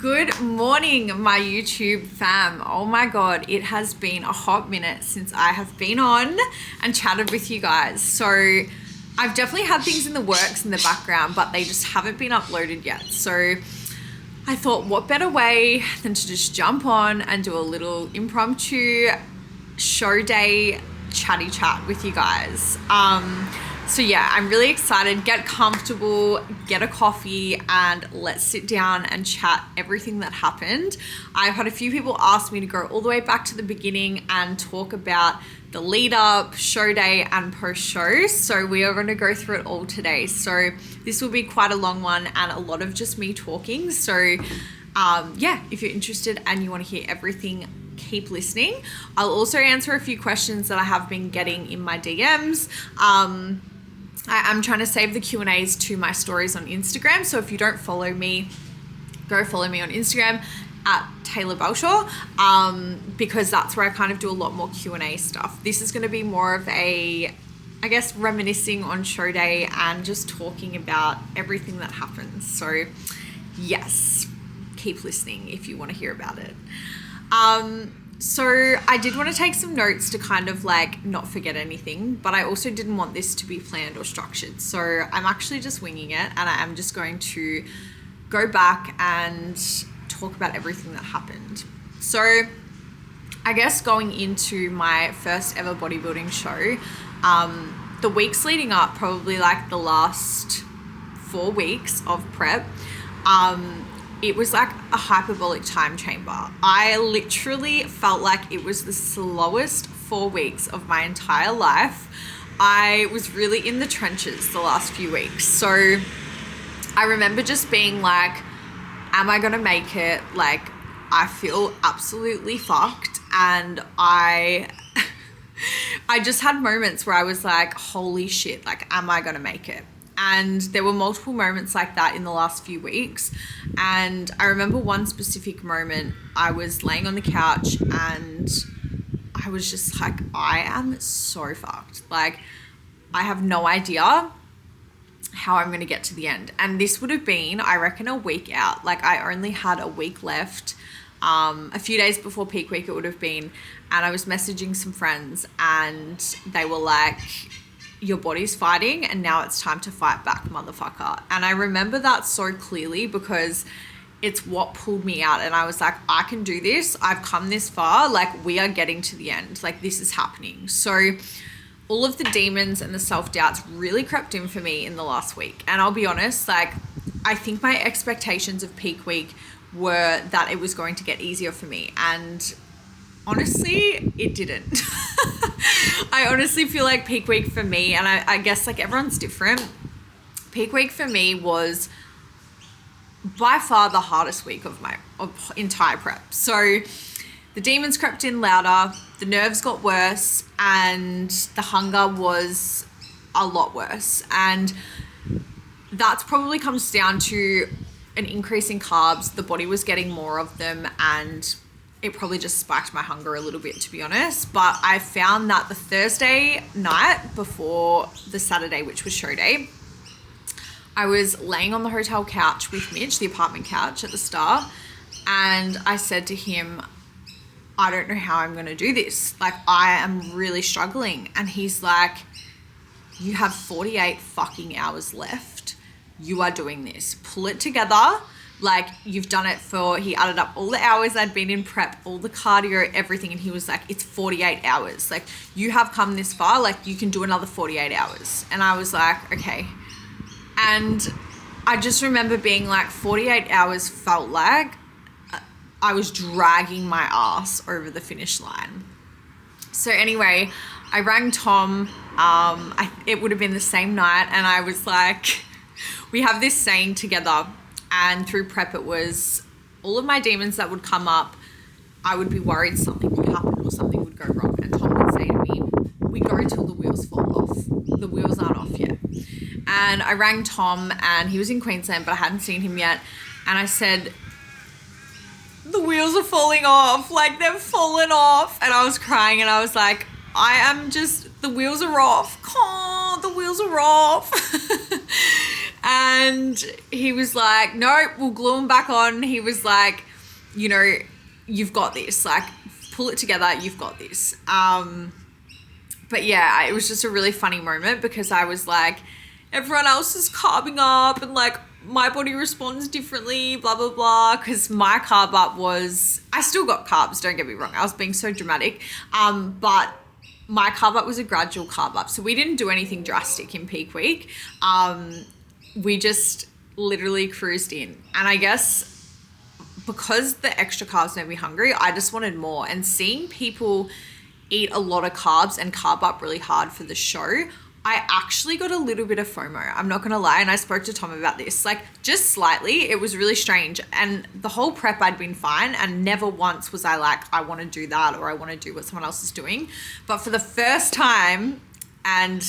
Good morning, my YouTube fam. Oh my God, it has been a hot minute since I have been on and chatted with you guys. So I've definitely had things in the works in the background, but they just haven't been uploaded yet. So I thought, what better way than to just jump on and do a little impromptu show day chatty chat with you guys. So yeah, I'm really excited. Get comfortable, get a coffee, and let's sit down and chat everything that happened. I've had a few people ask me to go all the way back to the beginning and talk about the lead up, show day, and post show. So we are going to go through it all today. So this will be quite a long one and a lot of just me talking. So yeah, if you're interested and you want to hear everything, keep listening. I'll also answer a few questions that I have been getting in my DMs. I'm trying to save the Q&As to my stories on Instagram. So if you don't follow me, go follow me on Instagram at Taylor Belshaw, because that's where I kind of do a lot more Q&A stuff. This is going to be more of a, I guess, reminiscing on show day and just talking about everything that happens. So yes, keep listening if you want to hear about it. So I did want to take some notes to kind of like not forget anything, but I also didn't want this to be planned or structured. So I'm actually just winging it, and I am just going to go back and talk about everything that happened. So I guess going into my first ever bodybuilding show, the weeks leading up, probably like the last 4 weeks of prep, it was like a hyperbolic time chamber. I literally felt like it was the slowest 4 weeks of my entire life. I was really in the trenches the last few weeks. So I remember just being like, am I gonna make it? Like, I feel absolutely fucked. And I just had moments where I was like, holy shit, like, am I gonna make it? And there were multiple moments like that in the last few weeks. And I remember one specific moment, I was laying on the couch and I was just like, I am so fucked. Like, I have no idea how I'm going to get to the end. And this would have been, I reckon, a week out. Like, I only had a week left. A few days before peak week it would have been. And I was messaging some friends and they were like, your body's fighting and now it's time to fight back, motherfucker. And I remember that so clearly because it's what pulled me out. And I was like, I can do this. I've come this far. Like, we are getting to the end. Like, this is happening. So all of the demons and the self-doubts really crept in for me in the last week. And I'll be honest, like, I think my expectations of peak week were that it was going to get easier for me. And honestly, it didn't. I honestly feel like peak week for me, and I guess like everyone's different, peak week for me was by far the hardest week of my entire prep. So the demons crept in louder, the nerves got worse, and the hunger was a lot worse. And that's probably comes down to an increase in carbs. The body was getting more of them, and it probably just spiked my hunger a little bit, to be honest. But I found that the Thursday night before the Saturday, which was show day, I was laying on the hotel couch with Mitch, the apartment couch at the Star, and I said to him, I don't know how I'm going to do this. Like, I am really struggling. And he's like, you have 48 fucking hours left. You are doing this. Pull it together. Like, you've done it for, he added up all the hours I'd been in prep, all the cardio, everything. And he was like, it's 48 hours. Like, you have come this far. Like, you can do another 48 hours. And I was like, okay. And I just remember being like, 48 hours felt like I was dragging my ass over the finish line. So anyway, I rang Tom. It would have been the same night. And I was like, we have this saying together. And through prep, it was all of my demons that would come up. I would be worried something would happen or something would go wrong. And Tom would say to me, we go till the wheels fall off. The wheels aren't off yet. And I rang Tom, and he was in Queensland, but I hadn't seen him yet. And I said, the wheels are falling off. Like, they've fallen off. And I was crying, and I was like, the wheels are off. Oh, the wheels are off. And he was like, no, we'll glue them back on. He was like, you know, you've got this, like, pull it together, you've got this. But yeah, it was just a really funny moment because I was like, everyone else is carbing up and like my body responds differently, blah, blah, blah. Because my carb up was, I still got carbs, don't get me wrong. I was being so dramatic. But my carb up was a gradual carb up. So we didn't do anything drastic in peak week. We just literally cruised in. And I guess because the extra carbs made me hungry, I just wanted more. And seeing people eat a lot of carbs and carb up really hard for the show, I actually got a little bit of FOMO. I'm not going to lie. And I spoke to Tom about this, like just slightly. It was really strange. And the whole prep I'd been fine. And never once was I like, I want to do that or I want to do what someone else is doing. But for the first time, and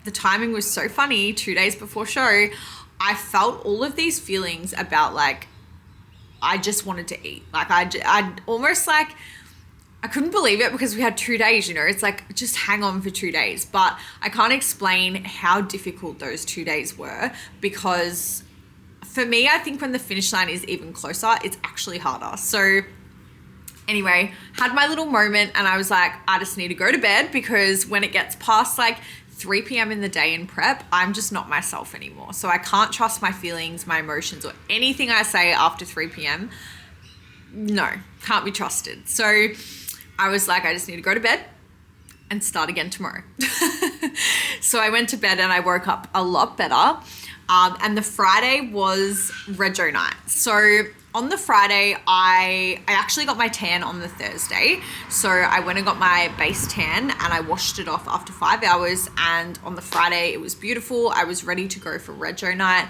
the timing was so funny, 2 days before show, I felt all of these feelings about like, I just wanted to eat. Like I almost like, I couldn't believe it because we had 2 days, you know, it's like, just hang on for 2 days. But I can't explain how difficult those 2 days were because for me, I think when the finish line is even closer, it's actually harder. So anyway, had my little moment and I was like, I just need to go to bed because when it gets past like 3 p.m. in the day in prep, I'm just not myself anymore. So I can't trust my feelings, my emotions, or anything I say after 3 p.m. No, can't be trusted. So I was like, I just need to go to bed and start again tomorrow. So I went to bed and I woke up a lot better. And the Friday was rego night. So on the Friday, I actually got my tan on the Thursday. So I went and got my base tan and I washed it off after 5 hours. And on the Friday, it was beautiful. I was ready to go for rego night.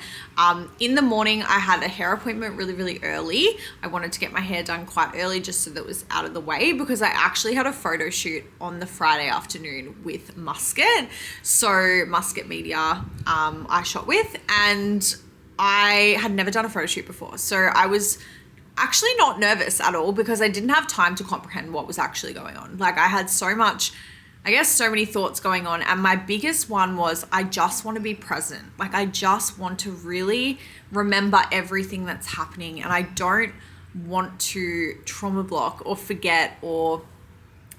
In the morning, I had a hair appointment really, really early. I wanted to get my hair done quite early just so that it was out of the way because I actually had a photo shoot on the Friday afternoon with Muscat. So Muscat Media, I shot with, and I had never done a photo shoot before. So I was actually not nervous at all because I didn't have time to comprehend what was actually going on. Like I had so many thoughts going on. And my biggest one was I just want to be present. Like I just want to really remember everything that's happening. And I don't want to trauma block or forget or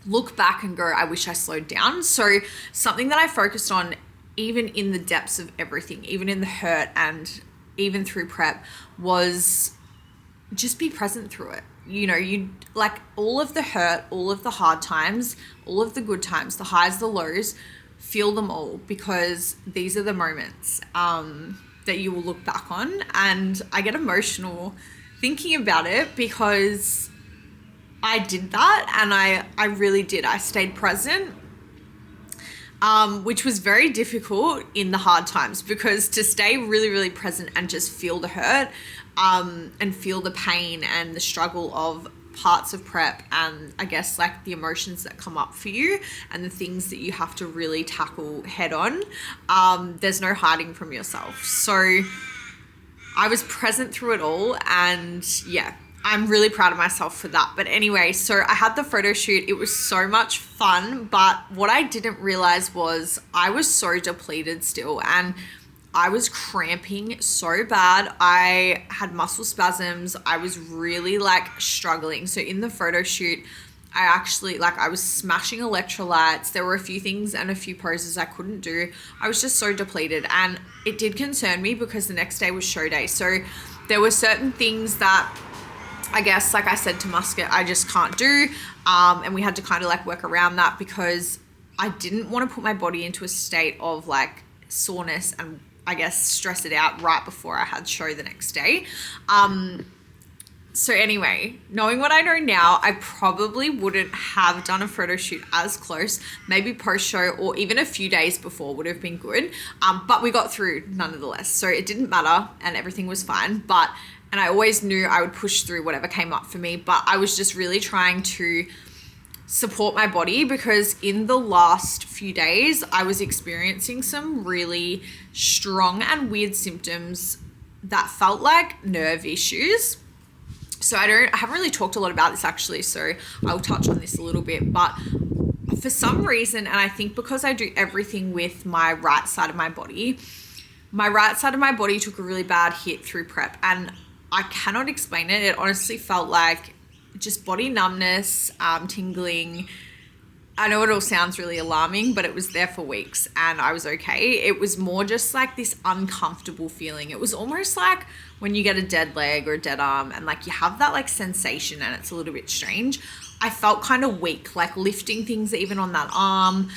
look back and go, I wish I slowed down. So something that I focused on even in the depths of everything, even in the hurt and even through prep, was just be present through it. You know, you like all of the hurt, all of the hard times, all of the good times, the highs, the lows, feel them all because these are the moments that you will look back on. And I get emotional thinking about it because I did that and I really did. I stayed present. Which was very difficult in the hard times because to stay really, really present and just feel the hurt and feel the pain and the struggle of parts of prep and I guess like the emotions that come up for you and the things that you have to really tackle head on, there's no hiding from yourself. So I was present through it all and yeah, I'm really proud of myself for that. But anyway, so I had the photo shoot. It was so much fun. But what I didn't realize was I was so depleted still and I was cramping so bad. I had muscle spasms. I was really like struggling. So in the photo shoot, I actually I was smashing electrolytes. There were a few things and a few poses I couldn't do. I was just so depleted and it did concern me because the next day was show day. So there were certain things that I guess, like I said to Muscat, I just can't do. And we had to kind of like work around that because I didn't want to put my body into a state of like soreness and I guess stress it out right before I had show the next day. So anyway, knowing what I know now, I probably wouldn't have done a photo shoot as close. Maybe post-show or even a few days before would have been good. But we got through nonetheless. So it didn't matter and everything was fine. And I always knew I would push through whatever came up for me. But I was just really trying to support my body because in the last few days, I was experiencing some really strong and weird symptoms that felt like nerve issues. So I haven't really talked a lot about this actually, so I'll touch on this a little bit. But for some reason, and I think because I do everything with my right side of my body, my right side of my body took a really bad hit through prep, and I cannot explain it. It honestly felt like just body numbness, tingling. I know it all sounds really alarming, but it was there for weeks and I was okay. It was more just like this uncomfortable feeling. It was almost like when you get a dead leg or a dead arm and like you have that like sensation and it's a little bit strange. I felt kind of weak, like lifting things even on that arm,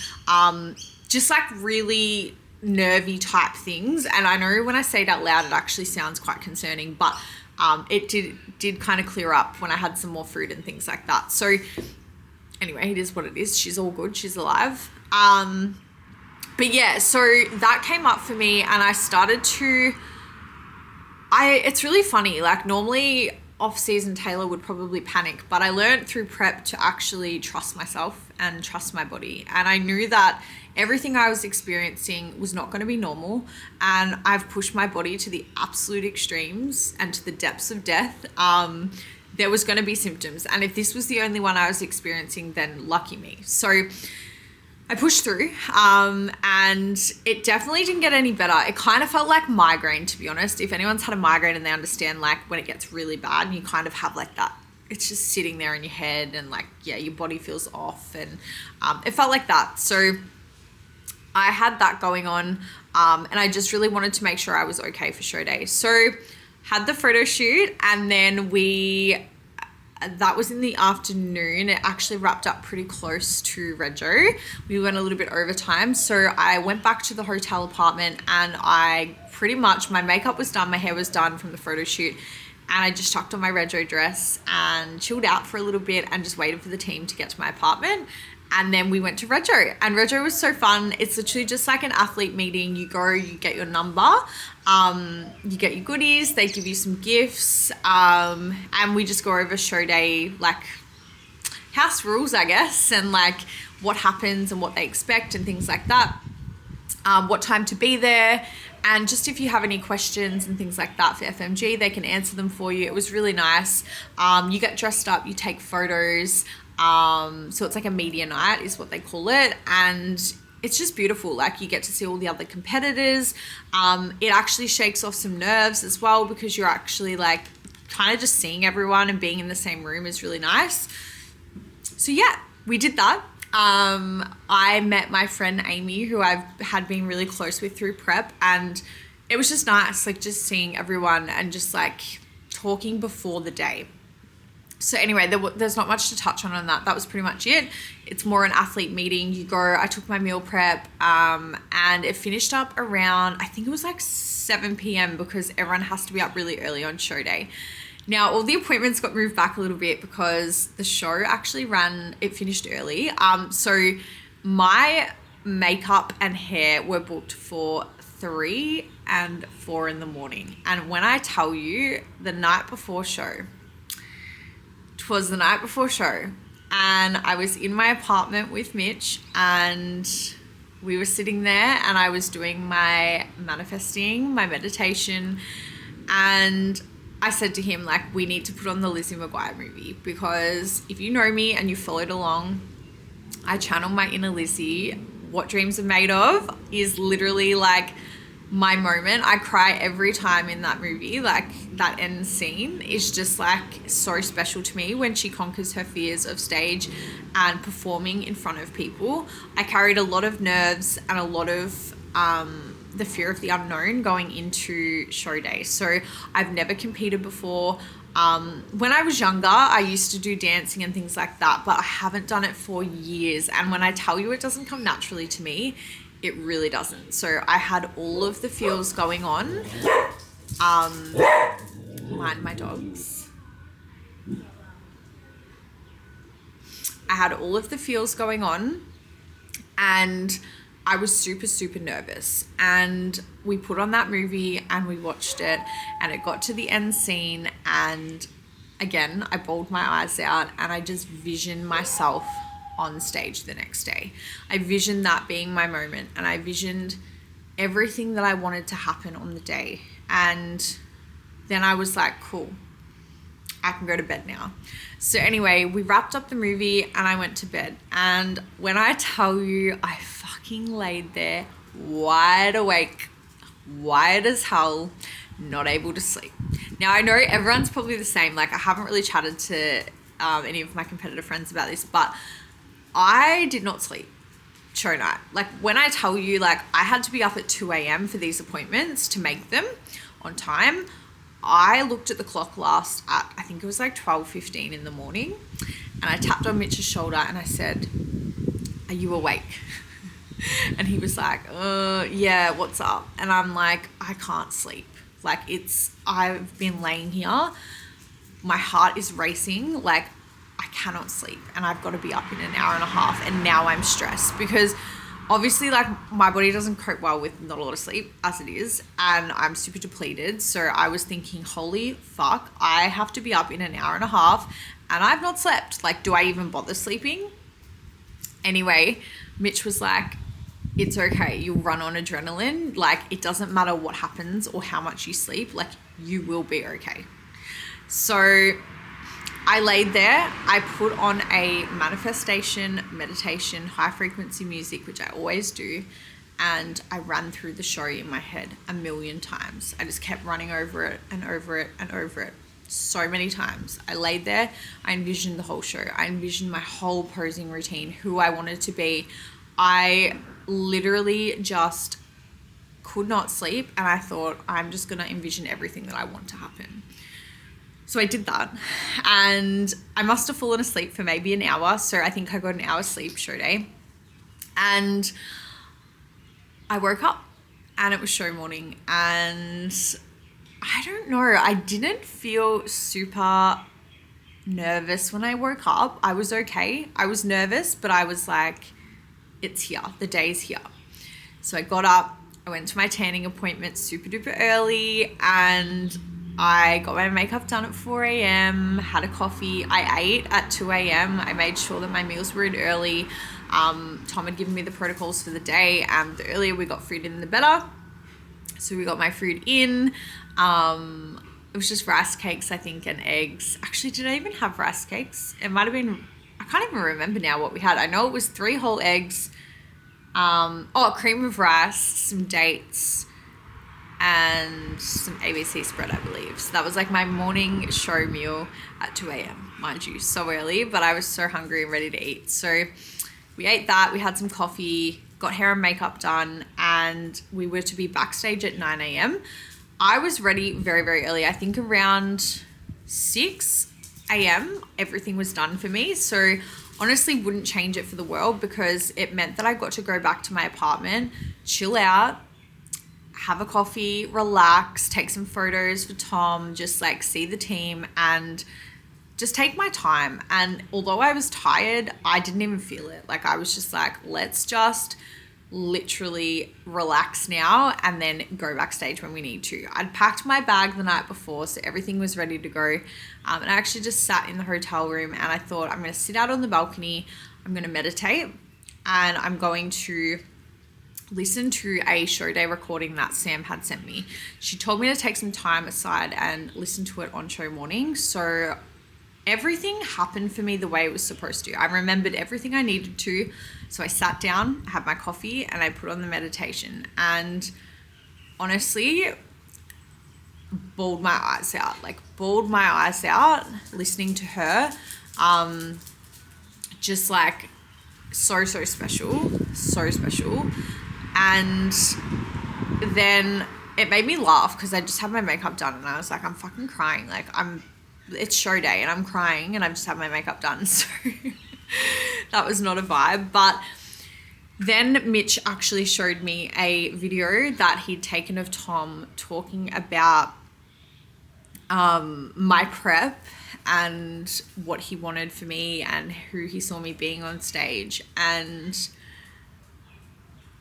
just like really nervy type things. And I know when I say it out loud, it actually sounds quite concerning, but it did kind of clear up when I had some more food and things like that. So anyway, it is what it is. She's all good. She's alive. But yeah, so that came up for me and I started to, it's really funny. Like normally off-season Taylor would probably panic, but I learned through prep to actually trust myself and trust my body. And I knew that everything I was experiencing was not going to be normal. And I've pushed my body to the absolute extremes and to the depths of death. There was going to be symptoms. And if this was the only one I was experiencing, then lucky me. So I pushed through and it definitely didn't get any better. It kind of felt like migraine, to be honest. If anyone's had a migraine and they understand like when it gets really bad and you kind of have like that, it's just sitting there in your head and like, yeah, your body feels off and it felt like that. So I had that going on and I just really wanted to make sure I was okay for show day. So had the photo shoot and then that was in the afternoon. It actually wrapped up pretty close to Rego. We went a little bit over time. So I went back to the hotel apartment and I pretty much, my makeup was done, my hair was done from the photo shoot. And I just tucked on my Rego dress and chilled out for a little bit and just waited for the team to get to my apartment. And then we went to Rego and Rego was so fun. It's literally just like an athlete meeting. You go, you get your number, you get your goodies, they give you some gifts, and we just go over show day, like house rules, I guess, and like what happens and what they expect and things like that, what time to be there. And just if you have any questions and things like that for FMG, they can answer them for you. It was really nice. You get dressed up, you take photos. So it's like a media night is what they call it. And it's just beautiful. Like you get to see all the other competitors. It actually shakes off some nerves as well because you're actually like kind of just seeing everyone and being in the same room is really nice. So yeah, we did that. I met my friend Amy, who I've had been really close with through prep, and it was just nice, like just seeing everyone and just like talking before the day. So anyway, there's not much to touch on that. That was pretty much it. It's more an athlete meeting. You go, I took my meal prep and it finished up around, I think it was like 7 p.m. because everyone has to be up really early on show day. Now, all the appointments got moved back a little bit because the show actually it finished early. So my makeup and hair were booked for 3 and 4 in the morning. And when I tell you the night before show, it was the night before show and I was in my apartment with Mitch and we were sitting there and I was doing my manifesting, my meditation, and I said to him, like, we need to put on the Lizzie McGuire movie because if you know me and you followed along, I channel my inner Lizzie. What Dreams Are Made Of is literally like my moment. I cry every time in that movie. Like that end scene is just like so special to me when she conquers her fears of stage and performing in front of people. I carried a lot of nerves and a lot of the fear of the unknown going into show day. So I've never competed before. When I was younger, I used to do dancing and things like that, but I haven't done it for years. And when I tell you it doesn't come naturally to me, it really doesn't. So I had all of the feels going on. Mind my dogs. I had all of the feels going on and I was super, super nervous. And we put on that movie and we watched it and it got to the end scene and again, I bawled my eyes out and I just visioned myself on stage the next day. I visioned that being my moment and I visioned everything that I wanted to happen on the day. And then I was like, cool, I can go to bed now. So anyway, we wrapped up the movie and I went to bed. And when I tell you, I fucking laid there wide awake wired as hell, not able to sleep. Now, I know everyone's probably the same. Like, I haven't really chatted to any of my competitive friends about this, but I did not sleep show night. Like, when I tell you, like, I had to be up at 2 a.m. for these appointments to make them on time. I looked at the clock last at, I think it was like 12:15 in the morning, and I tapped on Mitch's shoulder and I said, "Are you awake?" And he was like, yeah, what's up? And I'm like, I can't sleep. Like, I've been laying here. My heart is racing. Like, I cannot sleep. And I've got to be up in an hour and a half. And now I'm stressed because obviously, like, my body doesn't cope well with not a lot of sleep as it is. And I'm super depleted. So I was thinking, holy fuck, I have to be up in an hour and a half and I've not slept. Like, do I even bother sleeping? Anyway, Mitch was like, it's okay. You'll run on adrenaline. Like, it doesn't matter what happens or how much you sleep. Like, you will be okay. So I laid there. I put on a manifestation, meditation, high frequency music, which I always do. And I ran through the show in my head a million times. I just kept running over it and over it and over it so many times. I laid there. I envisioned the whole show. I envisioned my whole posing routine, who I wanted to be. I literally just could not sleep, and I thought, I'm just going to envision everything that I want to happen. So I did that, and I must have fallen asleep for maybe an hour. So I think I got an hour's sleep show day, and I woke up and it was show morning, and I don't know, I didn't feel super nervous when I woke up. I was okay. I was nervous, but I was like, it's here. The day's here. So I got up, I went to my tanning appointment super duper early, and I got my makeup done at 4 a.m., had a coffee. I ate at 2 a.m. I made sure that my meals were in early. Tom had given me the protocols for the day, and the earlier we got food in, the better. So we got my food in. It was just rice cakes, I think, and eggs. Actually, did I even have rice cakes? It might have been, I can't even remember now what we had. I know it was 3 whole eggs, cream of rice, some dates, and some ABC spread, I believe. So that was like my morning show meal at 2 a.m., mind you, so early, but I was so hungry and ready to eat. So we ate that, we had some coffee, got hair and makeup done, and we were to be backstage at 9 a.m. I was ready very, very early. I think around 6 a.m. everything was done for me. So honestly, wouldn't change it for the world, because it meant that I got to go back to my apartment, chill out, have a coffee, relax, take some photos for Tom, just like see the team and just take my time. And although I was tired, I didn't even feel it. Like, I was just like, let's just literally relax now and then go backstage when we need to. I'd packed my bag the night before, so everything was ready to go. And I actually just sat in the hotel room, and I thought, I'm going to sit out on the balcony, I'm going to meditate, and I'm going to listen to a show day recording that Sam had sent me. She told me to take some time aside and listen to it on show morning. So everything happened for me the way it was supposed to. I remembered everything I needed to. So I sat down, had my coffee, and I put on the meditation. And honestly, bawled my eyes out listening to her. Just like so special. And then it made me laugh because I just had my makeup done, and I was like, I'm fucking crying. Like, it's show day and I'm crying and I've just had my makeup done. So that was not a vibe. But then Mitch actually showed me a video that he'd taken of Tom talking about my prep and what he wanted for me and who he saw me being on stage. And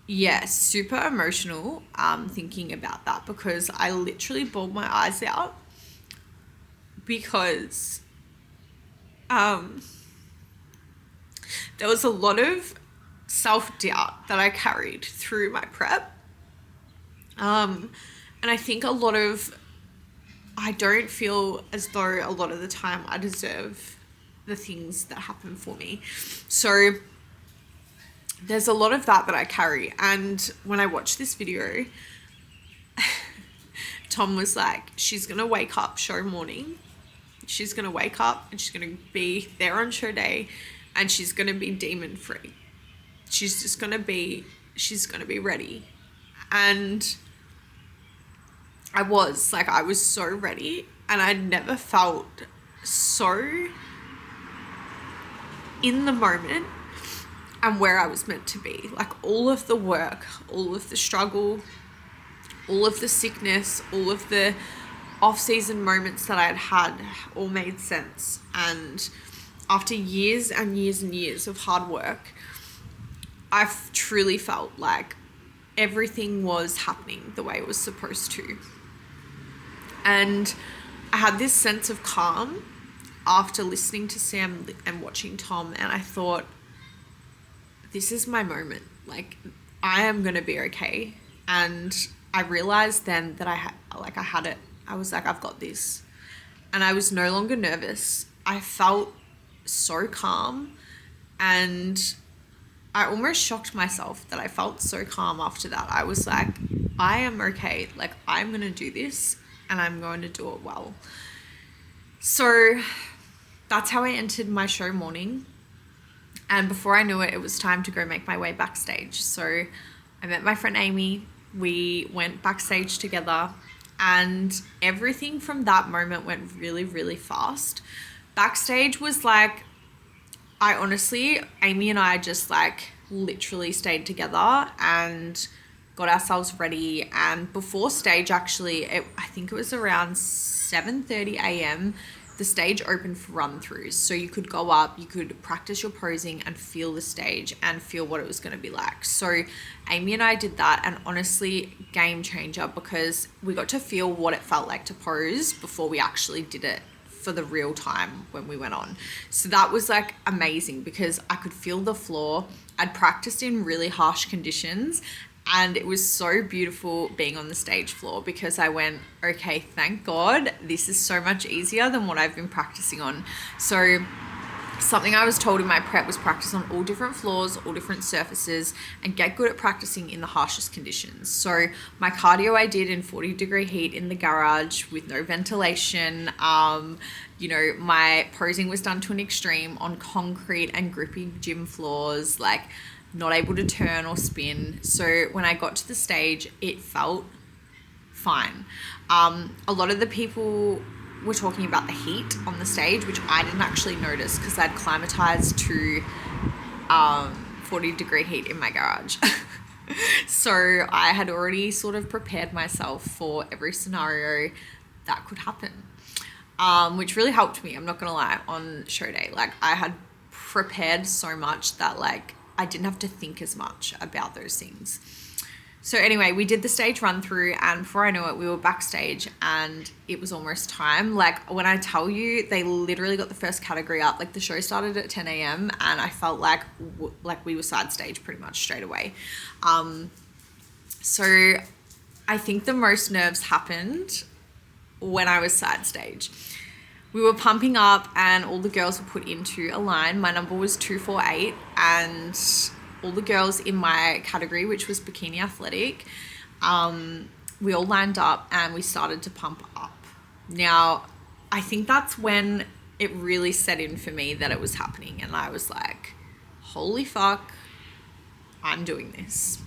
yeah, super emotional thinking about that, because I literally bawled my eyes out, because there was a lot of self-doubt that I carried through my prep. And I think I don't feel as though a lot of the time I deserve the things that happen for me. So there's a lot of that I carry. And when I watched this video, Tom was like, she's going to wake up show morning. She's going to wake up and she's going to be there on show day and she's going to be demon free. She's going to be ready. And I was so ready, and I'd never felt so in the moment and where I was meant to be. Like all of the work, all of the struggle, all of the sickness, all of the off-season moments that I'd had all made sense. And after years and years and years of hard work, I've truly felt like everything was happening the way it was supposed to. And I had this sense of calm after listening to Sam and watching Tom, and I thought, this is my moment. Like, I am going to be okay. And I realized then that I had it. I was like, I've got this. And I was no longer nervous. I felt so calm, and I almost shocked myself that I felt so calm after that. I was like, I am okay. Like, I'm going to do this and I'm going to do it well. So that's how I entered my show morning. And before I knew it, it was time to go make my way backstage. So I met my friend Amy. We went backstage together, and everything from that moment went really, really fast. Backstage was like, Amy and I just like literally stayed together and got ourselves ready. And before stage, actually, I think it was around 7:30 a.m., the stage opened for run-throughs. So you could go up, you could practice your posing and feel the stage and feel what it was going to be like. So Amy and I did that, and honestly, game changer, because we got to feel what it felt like to pose before we actually did it for the real time when we went on. So that was like amazing, because I could feel the floor. I'd practiced in really harsh conditions, and it was so beautiful being on the stage floor, because I went, okay, thank God, this is so much easier than what I've been practicing on. So something I was told in my prep was practice on all different floors, all different surfaces, and get good at practicing in the harshest conditions. So my cardio I did in 40-degree heat in the garage with no ventilation. My posing was done to an extreme on concrete and grippy gym floors, like not able to turn or spin. So when I got to the stage, it felt fine. A lot of the people were talking about the heat on the stage, which I didn't actually notice because I'd climatized to 40-degree heat in my garage. So I had already sort of prepared myself for every scenario that could happen, which really helped me, I'm not gonna lie, on show day. Like, I had prepared so much that like I didn't have to think as much about those things. So anyway, we did the stage run through, and before I knew it, we were backstage and it was almost time. Like, when I tell you, they literally got the first category up. Like, the show started at 10 a.m. and I felt like we were side stage pretty much straight away. So I think the most nerves happened when I was side stage. We were pumping up and all the girls were put into a line. My number was 248, and all the girls in my category, which was bikini athletic, we all lined up and we started to pump up. Now, I think that's when it really set in for me that it was happening, and I was like, holy fuck, I'm doing this.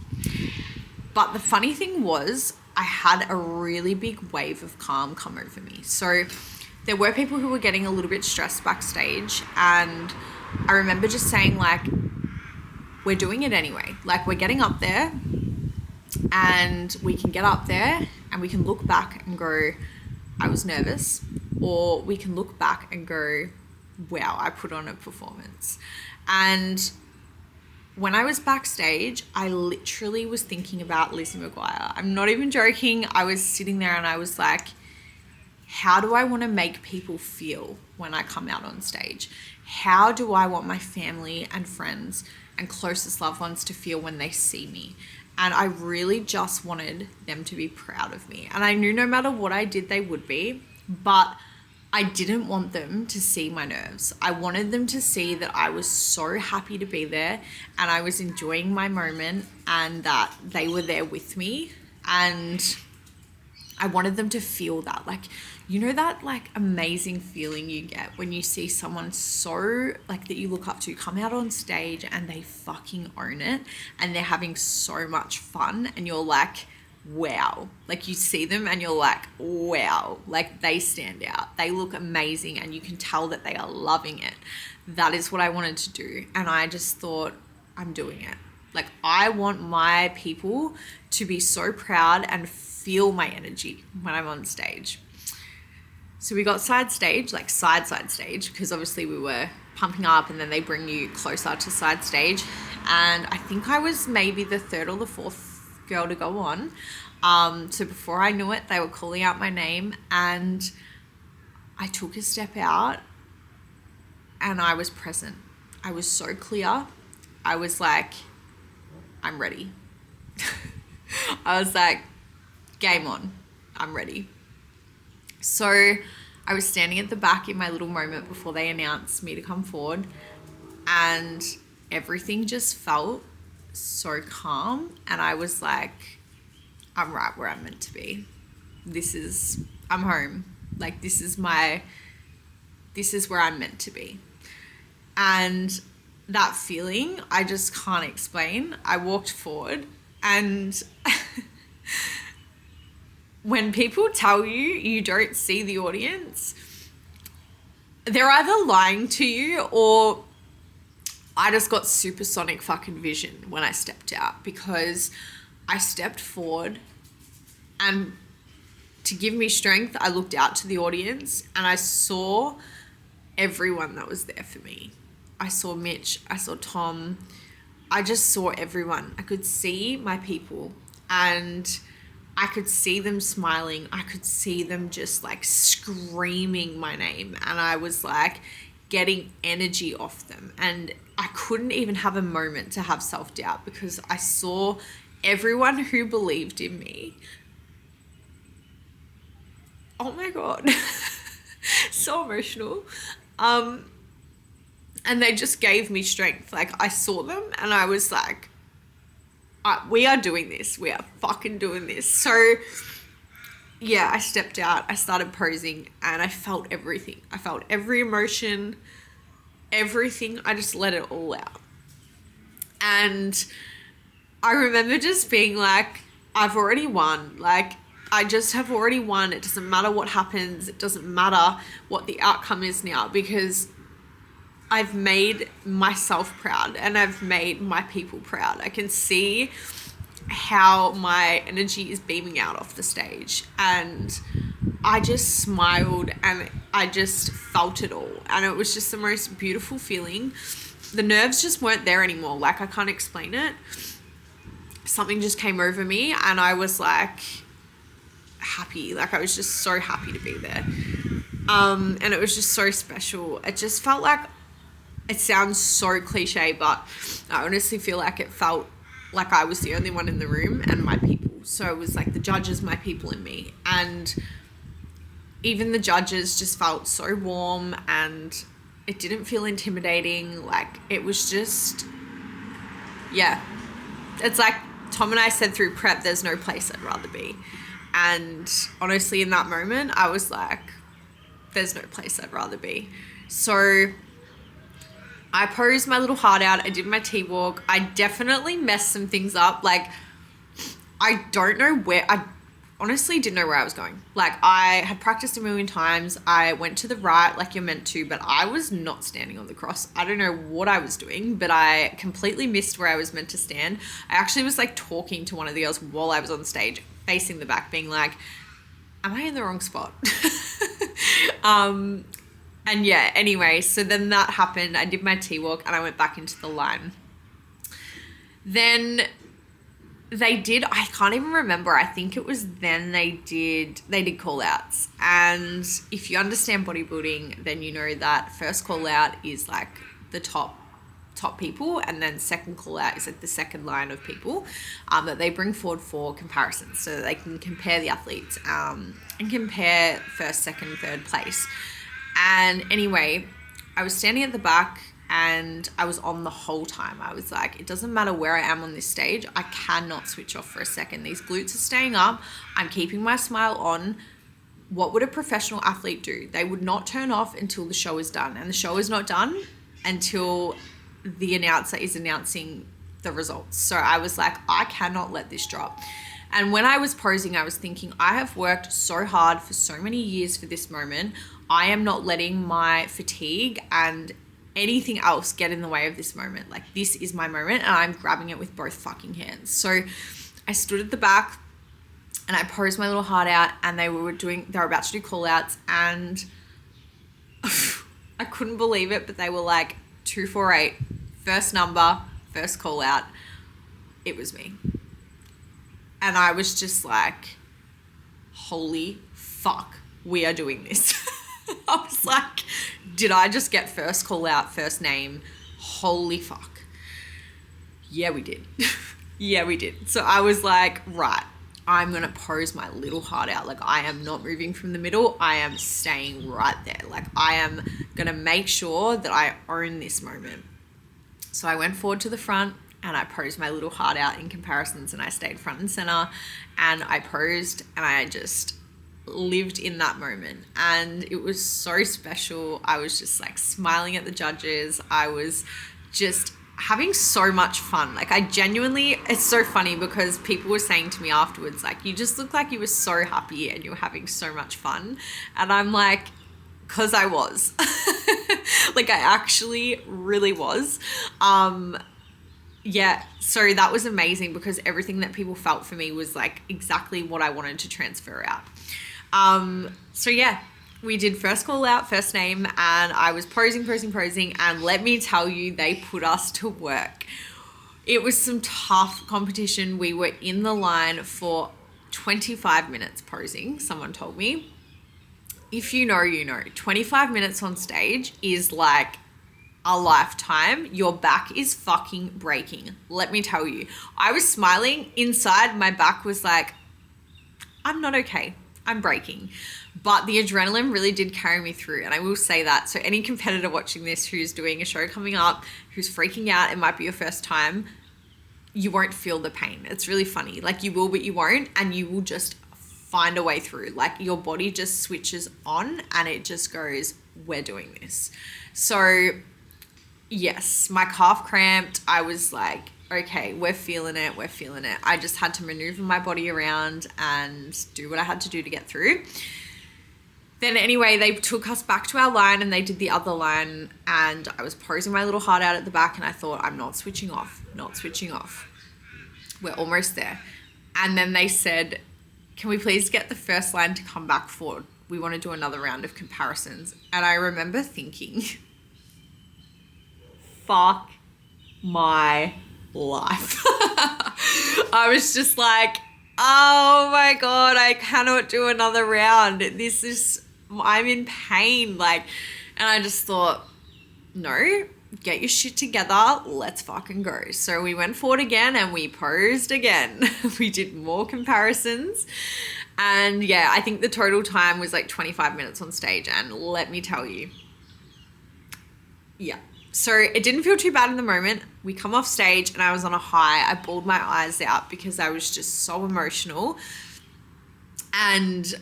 But the funny thing was, I had a really big wave of calm come over me. So there were people who were getting a little bit stressed backstage, and I remember just saying, like, we're doing it anyway. Like, we're getting up there, and we can get up there and we can look back and go, I was nervous, or we can look back and go, wow, I put on a performance. And when I was backstage, I literally was thinking about Lizzie McGuire. I'm not even joking. I was sitting there and I was like, how do I want to make people feel when I come out on stage? How do I want my family and friends and closest loved ones to feel when they see me? And I really just wanted them to be proud of me. And I knew no matter what I did, they would be, but I didn't want them to see my nerves. I wanted them to see that I was so happy to be there and I was enjoying my moment and that they were there with me. And I wanted them to feel that, like, you know, that like amazing feeling you get when you see someone so like that you look up to come out on stage and they fucking own it and they're having so much fun and you're like, wow. Like you see them and you're like, wow, like they stand out. They look amazing and you can tell that they are loving it. That is what I wanted to do. And I just thought, I'm doing it. Like I want my people to be so proud and feel my energy when I'm on stage. So we got side stage, like side stage, because obviously we were pumping up and then they bring you closer to side stage. And I think I was maybe the third or the fourth girl to go on. So before I knew it, they were calling out my name and I took a step out and I was present. I was so clear. I was like, I'm ready. I was like, game on, I'm ready. So I was standing at the back in my little moment before they announced me to come forward and everything just felt so calm and I was like, I'm right where I'm meant to be. I'm home. Like this is where I'm meant to be. And that feeling, I just can't explain. I walked forward and when people tell you don't see the audience, they're either lying to you or I just got supersonic fucking vision when I stepped out because I stepped forward and to give me strength, I looked out to the audience and I saw everyone that was there for me. I saw Mitch, I saw Tom, I just saw everyone. I could see my people and I could see them smiling. I could see them just like screaming my name and I was like getting energy off them and I couldn't even have a moment to have self-doubt because I saw everyone who believed in me. Oh my God. So emotional. And they just gave me strength. Like I saw them and I was like, we are doing this. We are fucking doing this. So yeah, I stepped out. I started posing and I felt everything. I felt every emotion, everything. I just let it all out. And I remember just being like, I've already won. Like I just have already won. It doesn't matter what happens. It doesn't matter what the outcome is now because I've made myself proud and I've made my people proud. I can see how my energy is beaming out off the stage and I just smiled and I just felt it all and it was just the most beautiful feeling. The nerves just weren't there anymore. Like I can't explain it. Something just came over me and I was like happy. Like I was just so happy to be there. And it was just so special. It just felt like, it sounds so cliche, but I honestly feel like it felt like I was the only one in the room and my people. So it was like the judges, my people and me. And even the judges just felt so warm and it didn't feel intimidating. Like it was just, yeah. It's like Tom and I said through prep, there's no place I'd rather be. And honestly, in that moment, I was like, there's no place I'd rather be. So I posed my little heart out. I did my T-walk. I definitely messed some things up. Like, I don't know where, I honestly didn't know where I was going. Like, I had practiced a million times. I went to the right like you're meant to, but I was not standing on the cross. I don't know what I was doing, but I completely missed where I was meant to stand. I actually was like talking to one of the girls while I was on stage, facing the back, being like, am I in the wrong spot? And yeah, anyway, so then that happened. I did my T-walk and I went back into the line. Then they did, I can't even remember. I think it was then they did call outs. And if you understand bodybuilding, then you know that first call out is like the top people, and then second call out is like the second line of people that they bring forward for comparisons so that they can compare the athletes and compare first, second, third place. And anyway, I was standing at the back and I was on the whole time. I was like, it doesn't matter where I am on this stage. I cannot switch off for a second. These glutes are staying up. I'm keeping my smile on. What would a professional athlete do? They would not turn off until the show is done. And the show is not done until the announcer is announcing the results. So I was like, I cannot let this drop. And when I was posing, I was thinking, I have worked so hard for so many years for this moment. I am not letting my fatigue and anything else get in the way of this moment. Like, this is my moment and I'm grabbing it with both fucking hands. So I stood at the back and I posed my little heart out, and they were about to do call outs, and I couldn't believe it, but they were like 248, first number, first call out. It was me. And I was just like, holy fuck, we are doing this. I was like, did I just get first call out, first name? Holy fuck. Yeah, we did. Yeah, we did. So I was like, right, I'm going to pose my little heart out. Like, I am not moving from the middle. I am staying right there. Like, I am going to make sure that I own this moment. So I went forward to the front and I posed my little heart out in comparisons, and I stayed front and center, and I posed and I just lived in that moment. And it was so special. I was just like smiling at the judges. I was just having so much fun. Like, I genuinely, it's so funny because people were saying to me afterwards, like, you just look like you were so happy and you were having so much fun. And I'm like, because I was. Like, I actually really was. Yeah, so that was amazing because everything that people felt for me was like exactly what I wanted to transfer out. So yeah, we did first call out, first name, and I was posing, and let me tell you, they put us to work. It was some tough competition. We were in the line for 25 minutes posing, someone told me. If you know, you know. 25 minutes on stage is like a lifetime. Your back is fucking breaking. Let me tell you. I was smiling. Inside, my back was like, I'm not okay. I'm breaking. But the adrenaline really did carry me through. And I will say that. So any competitor watching this who's doing a show coming up, who's freaking out, it might be your first time, you won't feel the pain. It's really funny. Like, you will, but you won't. And you will just find a way through. Like, your body just switches on and it just goes, we're doing this. So yes, my calf cramped. I was like, okay, we're feeling it. I just had to maneuver my body around and do what I had to do to get through. Then anyway, they took us back to our line and they did the other line, and I was posing my little heart out at the back, and I thought, I'm not switching off. We're almost there. And then they said, can we please get the first line to come back forward? We want to do another round of comparisons. And I remember thinking, fuck my life. I was just like, oh my God, I cannot do another round. I'm in pain. Like, and I just thought, no, get your shit together. Let's fucking go. So we went forward again and we posed again. We did more comparisons. And yeah, I think the total time was like 25 minutes on stage. And let me tell you, yeah. So it didn't feel too bad in the moment. We come off stage and I was on a high. I bawled my eyes out because I was just so emotional. And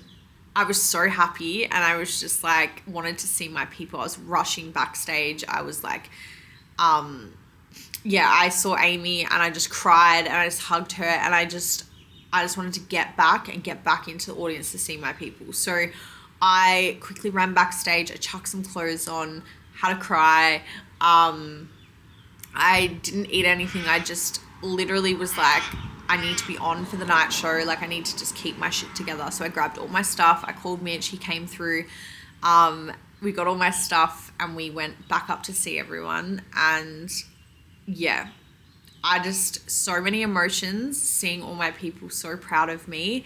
I was so happy, and I was just like, wanted to see my people. I was rushing backstage. I was like, yeah, I saw Amy and I just cried and I just hugged her, and I just wanted to get back into the audience to see my people. So I quickly ran backstage. I chucked some clothes on, had a cry. I didn't eat anything. I just literally was like, I need to be on for the night show. Like, I need to just keep my shit together. So I grabbed all my stuff. I called Mitch. He came through. We got all my stuff and we went back up to see everyone. And yeah, so many emotions, seeing all my people so proud of me.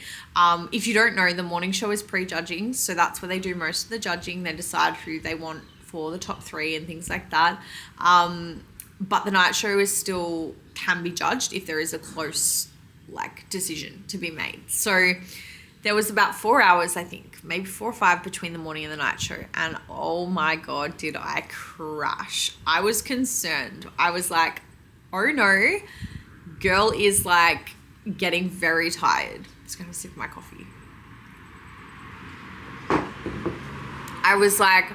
If you don't know, the morning show is Prejudging. So that's where they do most of the judging. They decide who they want for the top 3 and things like that. But the night show is still can be judged if there is a close decision to be made. So there was about 4 hours, I think, maybe 4 or 5 between the morning and the night show. And oh my God, did I crash. I was concerned. I was like, oh no, girl is like getting very tired. Just gonna sip my coffee. I was like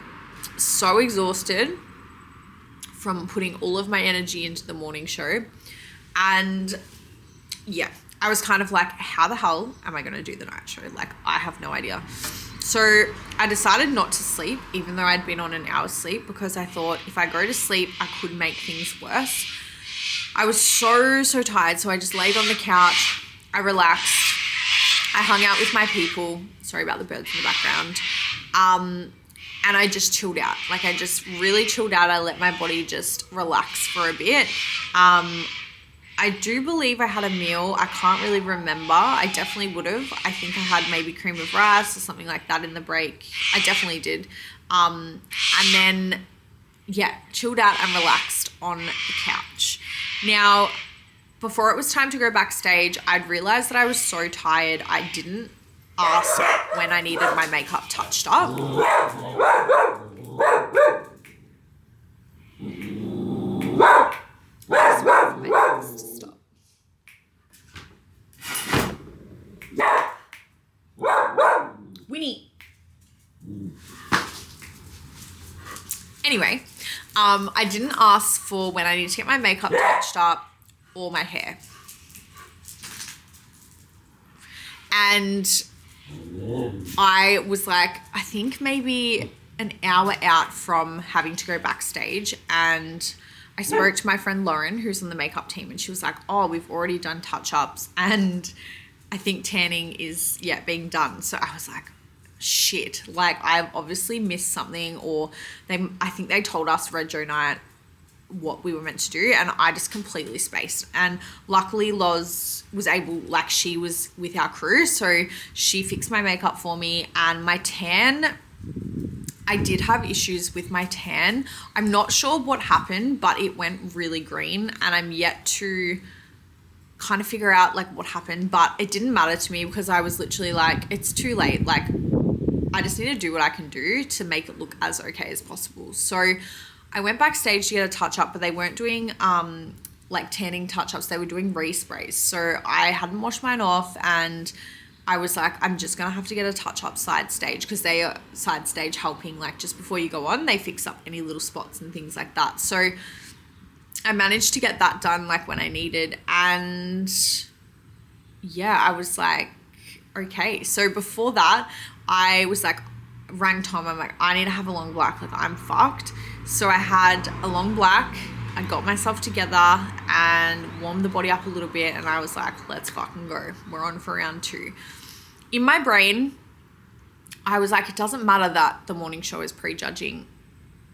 so exhausted from putting all of my energy into the morning show. And yeah, I was kind of like, how the hell am I going to do the night show? Like, I have no idea. So I decided not to sleep, even though I'd been on an hour's sleep, because I thought if I go to sleep, I could make things worse. I was so tired. So I just laid on the couch. I relaxed. I hung out with my people. Sorry about the birds in the background. And I just chilled out. Like, I just really chilled out. I let my body just relax for a bit. I do believe I had a meal. I can't really remember. I definitely would have. I think I had maybe cream of rice or something like that in the break. I definitely did. And then, yeah, chilled out and relaxed on the couch. Now, before it was time to go backstage, I'd realized that I was so tired. I didn't ask when I needed my makeup touched up. Stop. Winnie. Anyway, I didn't ask for when I needed to get my makeup touched up or my hair. And I was like, I think maybe an hour out from having to go backstage, and I spoke to my friend Lauren, who's on the makeup team, and she was like, oh, we've already done touch-ups and I think tanning is being done. So I was like, shit, like I've obviously missed something, or I think they told us Red Joe night what we were meant to do, and I just completely spaced. And luckily Loz was able, like, she was with our crew, so she fixed my makeup for me. And my tan, I did have issues with my tan. I'm not sure what happened, but it went really green, and I'm yet to kind of figure out like what happened. But it didn't matter to me, because I was literally like, it's too late, like I just need to do what I can do to make it look as okay as possible. So I went backstage to get a touch-up, but they weren't doing like tanning touch-ups. They were doing resprays. So I hadn't washed mine off, and I was like, I'm just going to have to get a touch-up side stage, because they are side stage helping, like, just before you go on, they fix up any little spots and things like that. So I managed to get that done, like, when I needed. And yeah, I was like, okay. So before that, I was like, rang Tom. I'm like, I need to have a long black. Like, I'm fucked. So I had a long black. I got myself together and warmed the body up a little bit, and I was like, let's fucking go. We're on for round 2. In my brain, I was like, it doesn't matter that the morning show is prejudging.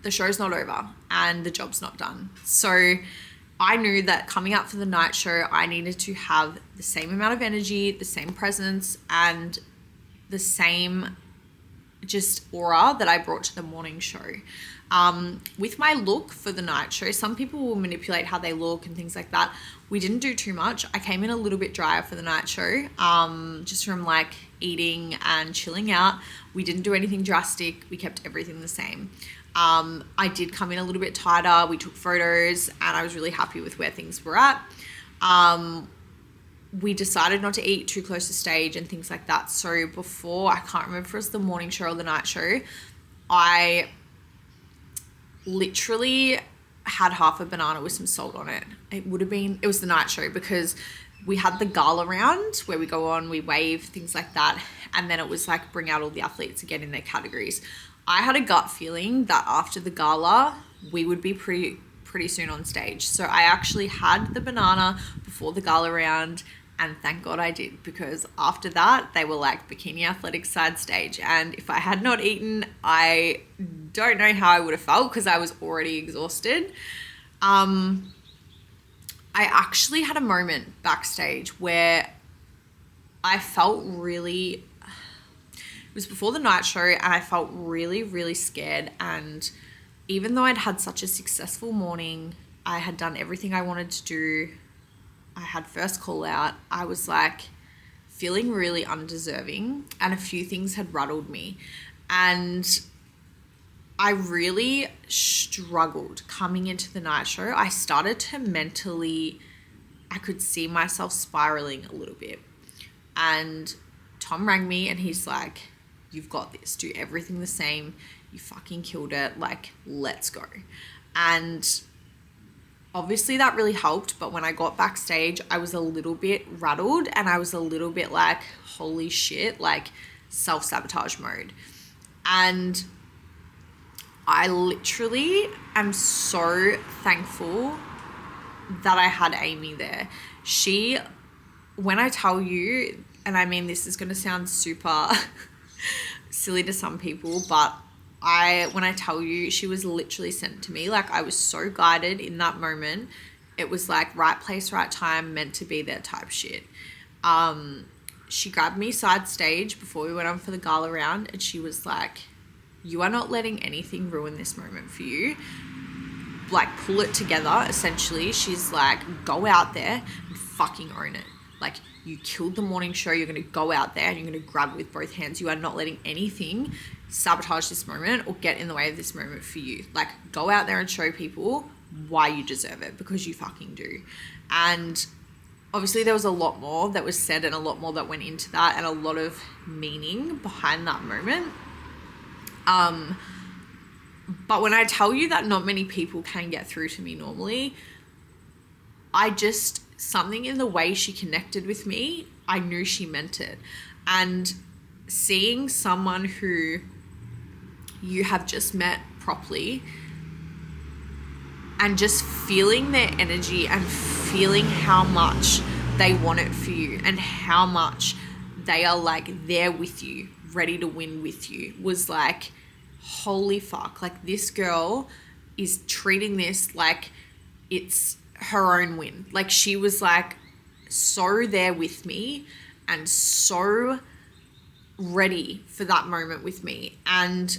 The show's not over and the job's not done. So I knew that coming up for the night show, I needed to have the same amount of energy, the same presence, and the same just aura that I brought to the morning show. With my look for the night show, some people will manipulate how they look and things like that. We didn't do too much. I came in a little bit drier for the night show, just from like eating and chilling out. We didn't do anything drastic. We kept everything the same. I did come in a little bit tighter. We took photos, and I was really happy with where things were at. We decided not to eat too close to stage and things like that. So before, I can't remember if it was the morning show or the night show, I literally had half a banana with some salt on it. It was the night show, because we had the gala round where we go on, we wave, things like that. And then it was like, bring out all the athletes again in their categories. I had a gut feeling that after the gala, we would be pretty soon on stage. So I actually had the banana before the gala round, and thank God I did, because after that, they were like bikini athletics side stage. And if I had not eaten, I don't know how I would have felt, because I was already exhausted. I actually had a moment backstage where I felt really, it was before the night show, and I felt really, really scared. And even though I'd had such a successful morning, I had done everything I wanted to do, I had first call out, I was like feeling really undeserving, and a few things had rattled me. And I really struggled coming into the night show. I started to mentally, I could see myself spiraling a little bit. And Tom rang me and he's like, you've got this, do everything the same. You fucking killed it. Like, let's go. And obviously that really helped. But when I got backstage, I was a little bit rattled and I was a little bit like, holy shit, like self-sabotage mode. And I literally am so thankful that I had Amy there. She, when I tell you, and I mean, this is going to sound super silly to some people, but when I tell you, she was literally sent to me. Like, I was so guided in that moment. It was like right place, right time, meant to be there type shit. She grabbed me side stage before we went on for the gala round, and she was like, you are not letting anything ruin this moment for you. Like, pull it together, essentially. She's like, go out there and fucking own it. Like, you killed the morning show. You're going to go out there and you're going to grab it with both hands. You are not letting anything sabotage this moment or get in the way of this moment for you. Like, go out there and show people why you deserve it, because you fucking do. And obviously there was a lot more that was said and a lot more that went into that and a lot of meaning behind that moment. But when I tell you that not many people can get through to me normally, something in the way she connected with me, I knew she meant it. And seeing someone who you have just met properly and just feeling their energy and feeling how much they want it for you and how much they are like there with you, ready to win with you, was like, holy fuck, like this girl is treating this like it's her own win. Like, she was like so there with me and so ready for that moment with me. And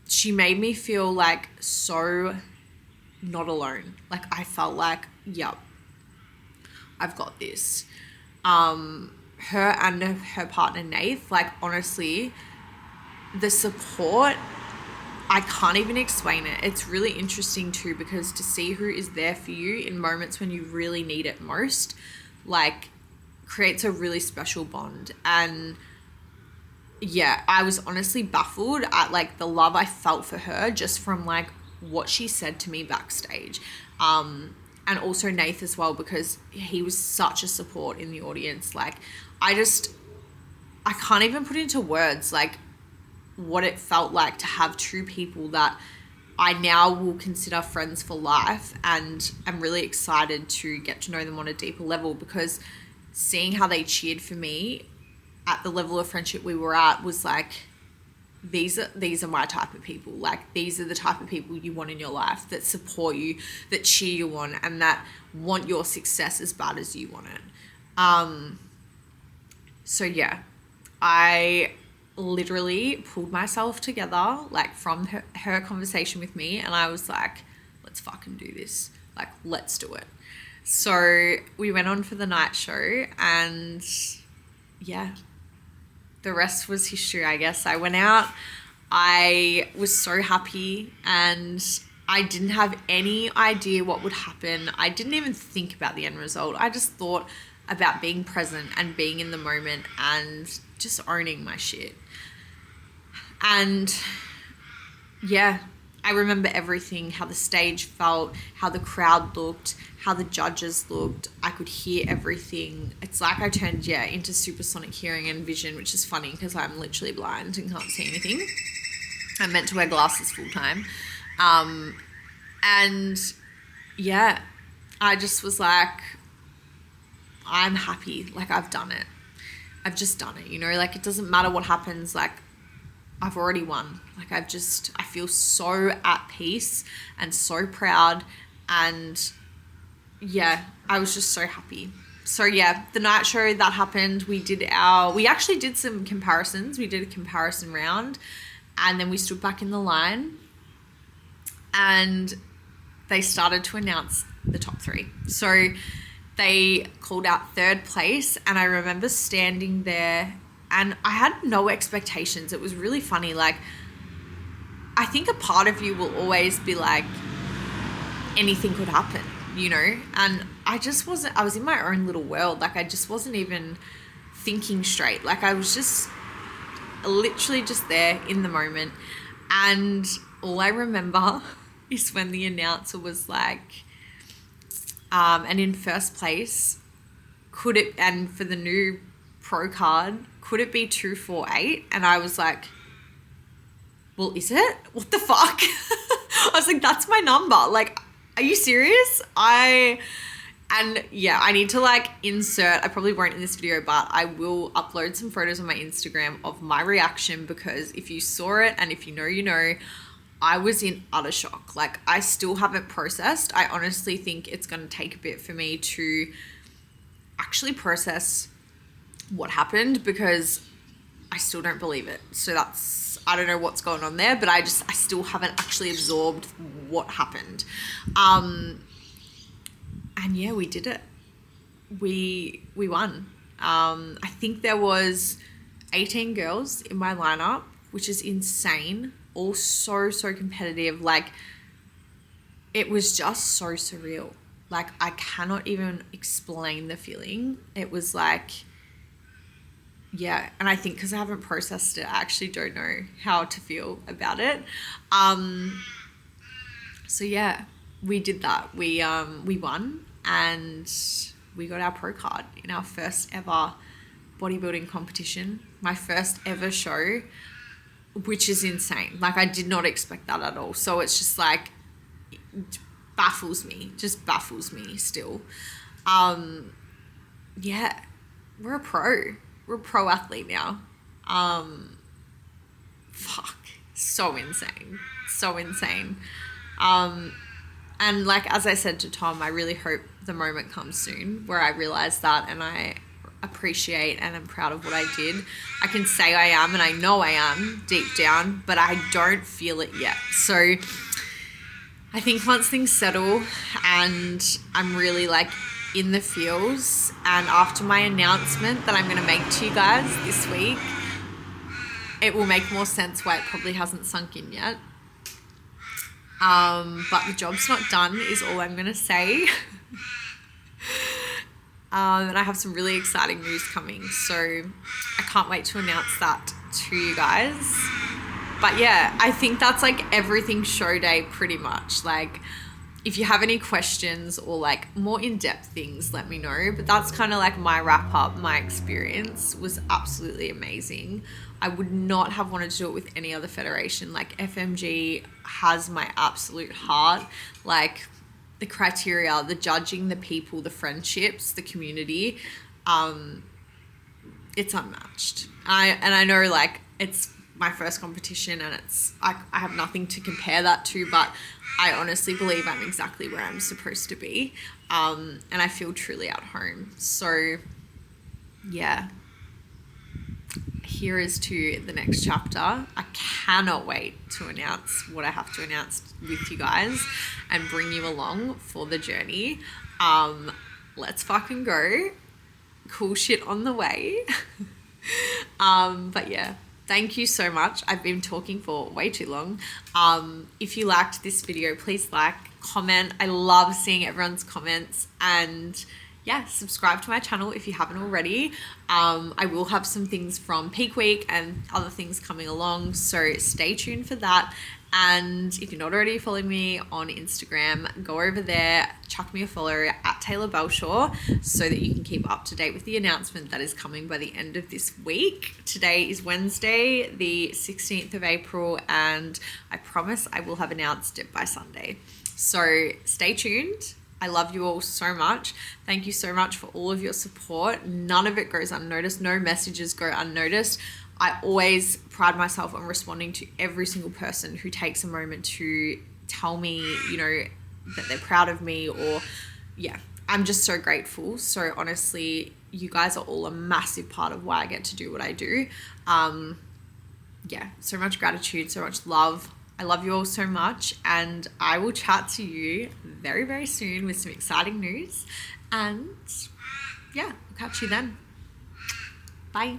she made me feel like so not alone. Like, I felt like, yep, I've got this. Her and her partner Nath, like, honestly, the support, I can't even explain it. It's really interesting too, because to see who is there for you in moments when you really need it most, like, creates a really special bond. And yeah, I was honestly baffled at like the love I felt for her just from like what she said to me backstage. And also Nath as well, because he was such a support in the audience. Like, I can't even put into words like what it felt like to have two people that I now will consider friends for life, and I'm really excited to get to know them on a deeper level, because seeing how they cheered for me at the level of friendship we were at was like, these are my type of people. Like, these are the type of people you want in your life, that support you, that cheer you on, and that want your success as bad as you want it. So yeah, I literally pulled myself together like from her conversation with me, and I was like, let's fucking do this. Like, let's do it. So we went on for the night show, and yeah, the rest was history, I guess. I went out, I was so happy, and I didn't have any idea what would happen. I didn't even think about the end result. I just thought about being present and being in the moment and just owning my shit. And yeah, I remember everything, how the stage felt, how the crowd looked, how the judges looked. I could hear everything. It's like I turned, into supersonic hearing and vision, which is funny because I'm literally blind and can't see anything. I'm meant to wear glasses full time. And yeah, I just was like, I'm happy. Like, I've done it. I've just done it, like, it doesn't matter what happens. Like, I've already won. Like, I feel so at peace and so proud. And yeah, I was just so happy. So yeah, the night show that happened, we actually did some comparisons. We did a comparison round, and then we stood back in the line and they started to announce the top three. So they called out third place, and I remember standing there and I had no expectations. It was really funny. Like, I think a part of you will always be like, anything could happen, you know? And I was in my own little world. Like, I just wasn't even thinking straight. Like, I was just literally just there in the moment. And all I remember is when the announcer was like, and in first place, and for the new pro card, could it be 248? And I was like, well, is it? What the fuck? I was like, that's my number. Like, are you serious? I need to like insert, I probably won't in this video, but I will upload some photos on my Instagram of my reaction, because if you saw it and if you know, you know, I was in utter shock. Like, I still haven't processed. I honestly think it's going to take a bit for me to actually process what happened, because I still don't believe it. So I don't know what's going on there, but I still haven't actually absorbed what happened. And yeah, we did it. We won. I think there was 18 girls in my lineup, which is insane. All so competitive. Like, it was just so surreal. Like, I cannot even explain the feeling. It was like, yeah. And I think because I haven't processed it, I actually don't know how to feel about it. So yeah, we did that. We won, and we got our pro card in our first ever bodybuilding competition, my first ever show, which is insane. Like, I did not expect that at all. So it's just like, it baffles me still. Yeah, we're a pro athlete now. Fuck, so insane. And like, as I said to Tom, I really hope the moment comes soon where I realize that, and I appreciate and I'm proud of what I did. I can say I am, and I know I am deep down, but I don't feel it yet. So I think once things settle and I'm really like in the feels, and after my announcement that I'm going to make to you guys this week, it will make more sense why it probably hasn't sunk in yet. But the job's not done is all I'm going to say. And I have some really exciting news coming, so I can't wait to announce that to you guys. But yeah, I think that's like everything show day pretty much. Like, if you have any questions or like more in-depth things, let me know. But that's kind of like my wrap up. My experience was absolutely amazing. I would not have wanted to do it with any other federation. Like, FMG has my absolute heart. Like, the criteria, the judging, the people, the friendships, the community, it's unmatched. I know like it's my first competition, and I have nothing to compare that to, but I honestly believe I'm exactly where I'm supposed to be. And I feel truly at home. So yeah, here is to the next chapter. I cannot wait to announce what I have to announce with you guys and bring you along for the journey. Let's fucking go. Cool shit on the way. But yeah, thank you so much. I've been talking for way too long. If you liked this video, please like, comment. I love seeing everyone's comments, and yeah, subscribe to my channel if you haven't already. I will have some things from Peak Week and other things coming along, so stay tuned for that. And if you're not already following me on Instagram, go over there, chuck me a follow at Taylor Belshaw, so that you can keep up to date with the announcement that is coming by the end of this week. Today is Wednesday, the 16th of April, and I promise I will have announced it by Sunday. So stay tuned. I love you all so much. Thank you so much for all of your support. None of it goes unnoticed. No messages go unnoticed. I always pride myself on responding to every single person who takes a moment to tell me, you know, that they're proud of me, or yeah, I'm just so grateful. So honestly, you guys are all a massive part of why I get to do what I do. Yeah, so much gratitude, so much love. I love you all so much, and I will chat to you very, very soon with some exciting news. And yeah, I'll catch you then. Bye.